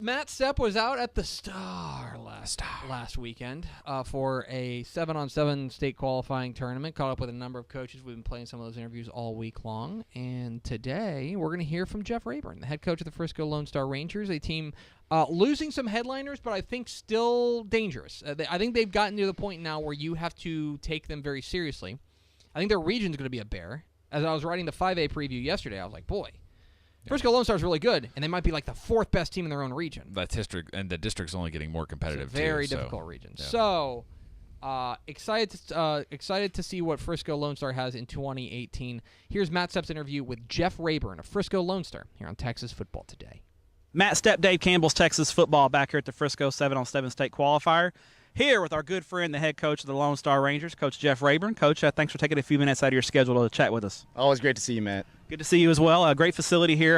Matt Stepp was out at the Star last weekend for a 7-on-7 state qualifying tournament. Caught up with a number of coaches. We've been playing some of those interviews all week long. And today we're going to hear from Jeff Rayburn, the head coach of the Frisco Lone Star Rangers, a team losing some headliners, but I think still dangerous. I think they've gotten to the point now where you have to take them very seriously. I think their region is going to be a bear. As I was writing the 5A preview yesterday, I was like, boy, Frisco Lone Star is really good, and they might be like the fourth best team in their own region. That's history, and the district's only getting more competitive. It's a very difficult region. Yeah. So excited to see what Frisco Lone Star has in 2018. Here's Matt Stepp's interview with Jeff Rayburn of Frisco Lone Star here on Texas Football Today. Matt Stepp, Dave Campbell's Texas Football back here at the Frisco 7-on-7 state qualifier. Here with our good friend, the head coach of the Lone Star Rangers, Coach Jeff Rayburn. Coach, thanks for taking a few minutes out of your schedule to chat with us. Always great to see you, Matt. Good to see you as well. A great facility here.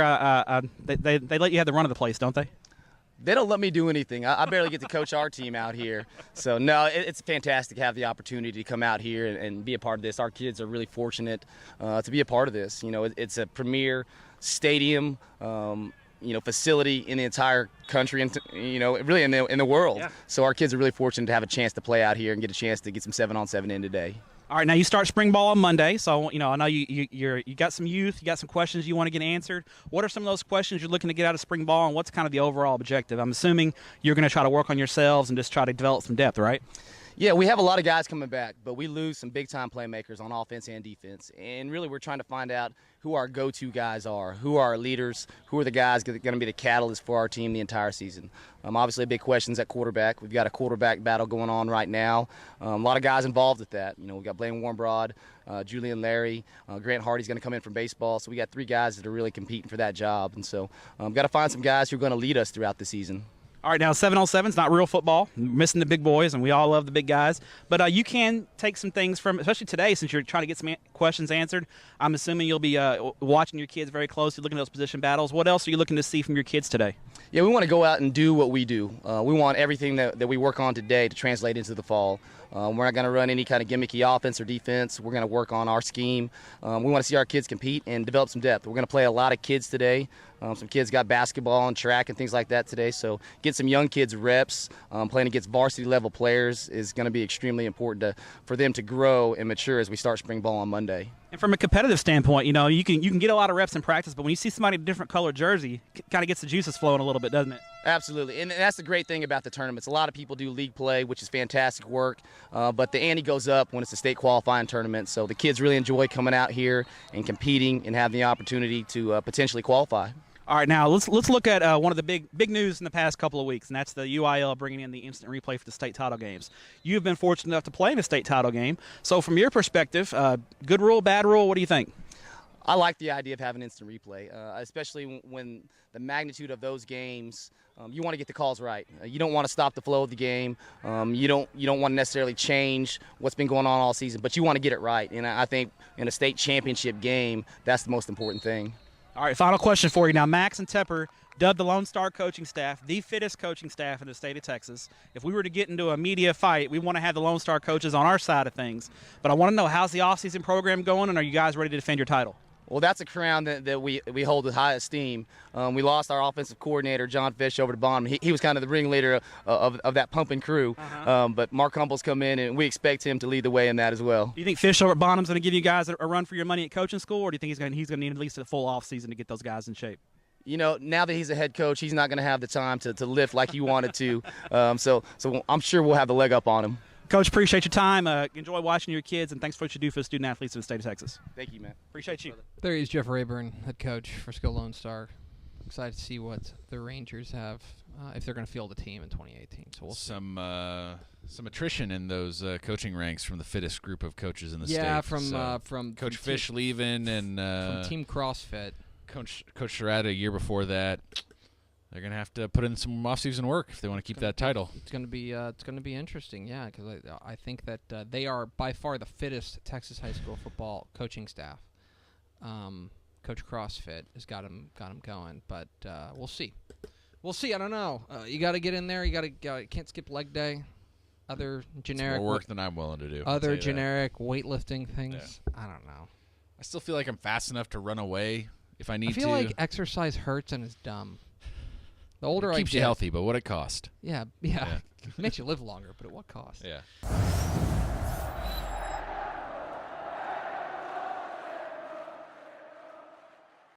They let you have the run of the place, don't they? They don't let me do anything. I barely get to coach our team out here. So, no, it's fantastic to have the opportunity to come out here and be a part of this. Our kids are really fortunate to be a part of this. You know, it's a premier stadium, facility in the entire country and, really in the world. Yeah. So our kids are really fortunate to have a chance to play out here and get a chance to get some 7-on-7 in today. All right, now you start spring ball on Monday, so I know you got some youth, you got some questions you want to get answered. What are some of those questions you're looking to get out of spring ball, and what's kind of the overall objective? I'm assuming you're going to try to work on yourselves and just try to develop some depth, right? Yeah, we have a lot of guys coming back, but we lose some big-time playmakers on offense and defense. And really we're trying to find out who our go-to guys are, who are our leaders, who are the guys that are going to be the catalyst for our team the entire season. Obviously, a big question is at quarterback. We've got a quarterback battle going on right now. A lot of guys involved with that. We've got Blaine Warmbroad, Julian Larry, Grant Hardy's going to come in from baseball. So we got three guys that are really competing for that job. And so got to find some guys who are going to lead us throughout the season. All right, now 7-on-7 is not real football. Missing the big boys, and we all love the big guys. But you can take some things from, especially today, since you're trying to get some questions answered. I'm assuming you'll be watching your kids very closely, looking at those position battles. What else are you looking to see from your kids today? Yeah, we want to go out and do what we do. We want everything that we work on today to translate into the fall. We're not going to run any kind of gimmicky offense or defense. We're going to work on our scheme. We want to see our kids compete and develop some depth. We're going to play a lot of kids today. Some kids got basketball and track and things like that today. So get some young kids reps. Playing against varsity level players is going to be extremely important for them to grow and mature as we start spring ball on Monday. And from a competitive standpoint, you can get a lot of reps in practice, but when you see somebody in a different colored jersey, it kind of gets the juices flowing a little bit, doesn't it? Absolutely, and that's the great thing about the tournaments. A lot of people do league play, which is fantastic work, but the ante goes up when it's a state qualifying tournament, so the kids really enjoy coming out here and competing and having the opportunity to potentially qualify. All right, now let's look at one of the big news in the past couple of weeks, and that's the UIL bringing in the instant replay for the state title games. You've been fortunate enough to play in a state title game, so from your perspective, good rule, bad rule, what do you think? I like the idea of having instant replay, especially when the magnitude of those games. You want to get the calls right. You don't want to stop the flow of the game. You don't want to necessarily change what's been going on all season, but you want to get it right. And I think in a state championship game, that's the most important thing. All right, final question for you now. Max and Tepper dubbed the Lone Star coaching staff the fittest coaching staff in the state of Texas. If we were to get into a media fight, we want to have the Lone Star coaches on our side of things. But I want to know, how's the offseason program going, and are you guys ready to defend your title? Well, that's a crown that we hold with high esteem. We lost our offensive coordinator, John Fish, over to Bonham. He was kind of the ringleader of that pumping crew. But Mark Humple's come in, and we expect him to lead the way in that as well. Do you think Fish over at Bonham's going to give you guys a run for your money at coaching school, or do you think he's going to need at least a full offseason to get those guys in shape? Now that he's a head coach, he's not going to have the time to lift like he wanted to. So I'm sure we'll have the leg up on him. Coach, appreciate your time. Enjoy watching your kids, and thanks for what you do for the student-athletes of the state of Texas. Thank you, man. Appreciate you. There he is, Jeff Rayburn, head coach for Frisco Lone Star. Excited to see what the Rangers have, if they're going to field the team in 2018. So we'll see. Some attrition in those coaching ranks from the fittest group of coaches in the state. Yeah, from Coach Fish leaving and from Team CrossFit. Coach Sherrata a year before that. They're going to have to put in some off-season work if they want to keep that title. It's going to be interesting, yeah, because I think that they are by far the fittest Texas high school football coaching staff. Coach CrossFit has got him going, but we'll see. We'll see. I don't know. You got to get in there. You can't skip leg day. Other generic it's more work than I'm willing to do. Other generic weightlifting things. Yeah. I don't know. I still feel like I'm fast enough to run away if I need to. I feel like exercise hurts and is dumb. The older It I keeps get, you healthy, but what it cost? Yeah. Makes you live longer, but at what cost? Yeah.